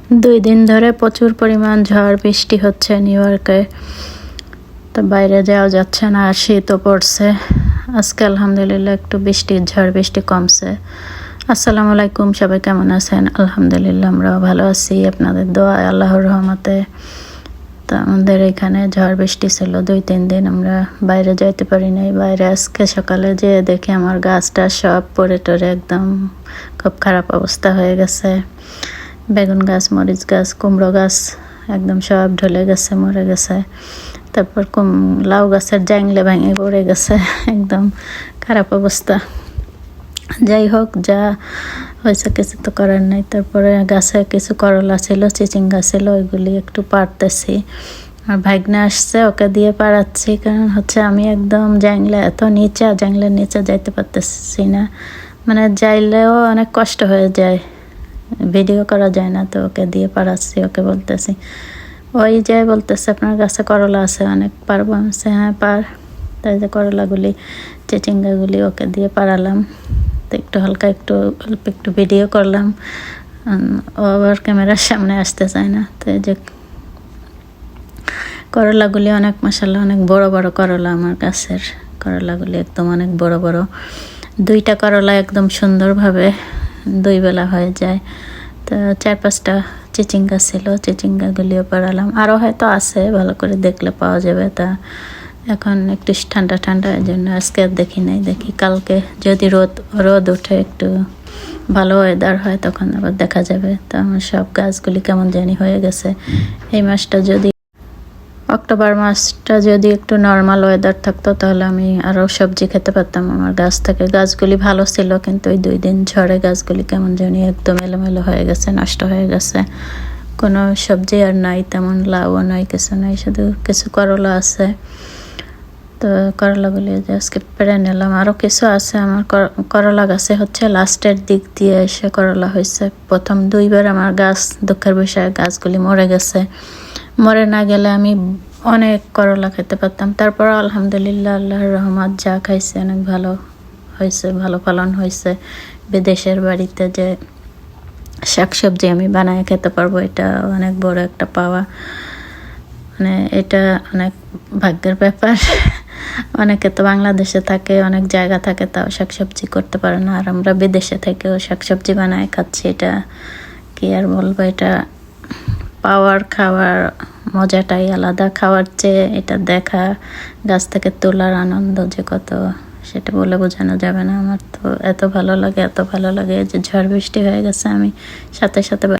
2 দিন ধরে প্রচুর পরিমাণ ঝড় বৃষ্টি হচ্ছে নিউ ইয়র্কে। তো বাইরে যাওয়া যাচ্ছে না, আর শীতও পড়ছে। আজকে আলহামদুলিল্লাহ একটু ঝড় বৃষ্টি কমছে। আসসালামু আলাইকুম, সবাই কেমন আছেন? আলহামদুলিল্লাহ আমরাও ভালো আছি, আপনাদের দোয়া আল্লাহর রহমতে। তো আমাদের এখানে ঝড় বৃষ্টি ছিল 2-3 দিন, আমরা বাইরে যাইতে পারি নাই। বাইরে আজকে সকালে যেয়ে দেখি আমার গাছটা সব পড়ে টরে একদম খুব খারাপ অবস্থা হয়ে গেছে। বেগুন গাছ, মরিচ গাছ, কুমড়ো গাছ একদম সব ঢলে গেছে, মরে গেছে। তারপর লাউ গাছের জাংলে ভেঙে পড়ে গেছে, একদম খারাপ অবস্থা। যাই হোক, যা হয়েছে কিছু তো করার নাই। তারপরে গাছে কিছু করলা ছিল, চিচিঙ্গা ছিল, ওইগুলি একটু পাড়তেছি। আর ভাগ্নে আসছে, ওকে দিয়ে পাড়াচ্ছি। কারণ আমি একদম জাংলের নিচে যাইতে পারতেছি না, মানে যাইলেও অনেক কষ্ট হয়ে যায়, ভিডিও করা যায় না। তো ওকে দিয়ে পাড়াচ্ছি, ওকে বলতেছি, ওই যে বলতেছে আপনার কাছে করলা আছে, অনেক পারবো? আছে, হ্যাঁ পার। তাই যে করলাগুলি, চিচিঙ্গাগুলি ওকে দিয়ে পাড়ালাম। তো একটু হালকা অল্প একটু ভিডিও করলাম। ও আবার ক্যামেরার সামনে আসতে চায় না। তো এই যে করলাগুলি অনেক, মাশাআল্লাহ, অনেক বড় বড় করলা। আমার গাছের করলাগুলি একদম অনেক বড় বড়। 2টা করলা একদম সুন্দরভাবে 2 বেলা হয়ে যায়। তো 4-5টা চিচিঙ্গা ছিল, চিচিঙ্গাগুলিও পাড়ালাম। আরও হয়তো আছে, ভালো করে দেখলে পাওয়া যাবে। তা এখন একটু ঠান্ডা ঠান্ডা, এই জন্য আজকে আর দেখি নাই। দেখি কালকে যদি রোদ উঠে, একটু ভালো ওয়েদার হয়, তখন আবার দেখা যাবে। তো আমার সব গাছগুলি কেমন জানি হয়ে গেছে। এই মাসটা যদি, অক্টোবর মাসটা যদি একটু নর্মাল ওয়েদার থাকতো, তাহলে আমি আরও সবজি খেতে পারতাম আমার গাছ থেকে। গাছগুলি ভালো ছিল, কিন্তু ওই 2 দিন ঝড়ে গাছগুলি কেমন জানি একদম এলোমেলো হয়ে গেছে, নষ্ট হয়ে গেছে। কোনো সবজি আর নাই, তেমন লাউও নাই, কিছু নাই, শুধু কিছু করলা আছে। তো করলাগুলি আজকে পেড়ে নিলাম। আরও কিছু আছে আমার করলা গাছে, লাস্টের দিক দিয়ে এসে করলা হয়েছে। প্রথম 2 বার আমার গাছ, দুঃখের বিষয়ে গাছগুলি মরে গেছে। মরে না গেলে আমি অনেক করলা খেতে পারতাম। তারপর আলহামদুলিল্লাহ, আল্লাহর রহমত, যা খাইছে অনেক ভালো হয়েছে, ভালো ফলন হয়েছে। বিদেশের বাড়িতে যে শাকসবজি আমি বানায় খেতে পারবো, এটা অনেক বড় একটা পাওয়া। মানে এটা অনেক ভাগ্যের ব্যাপার। অনেকে তো বাংলাদেশে থাকে, অনেক জায়গা থাকে, তাও শাকসবজি করতে পারে না। আর আমরা বিদেশে থেকেও শাকসবজি বানায় খাচ্ছি। এটা কি আর বলবো, এটা খাওয়ার মজাটাই আলাদা। খাওয়ার চেয়ে এটা দেখা, গাছ থেকে তোলার আনন্দ যে কত, সেটা বলে বোঝানো যাবে না। আমার তো এত ভালো লাগে যে ঝড় বৃষ্টি হয়ে গেছে, আমি সাথে সাথে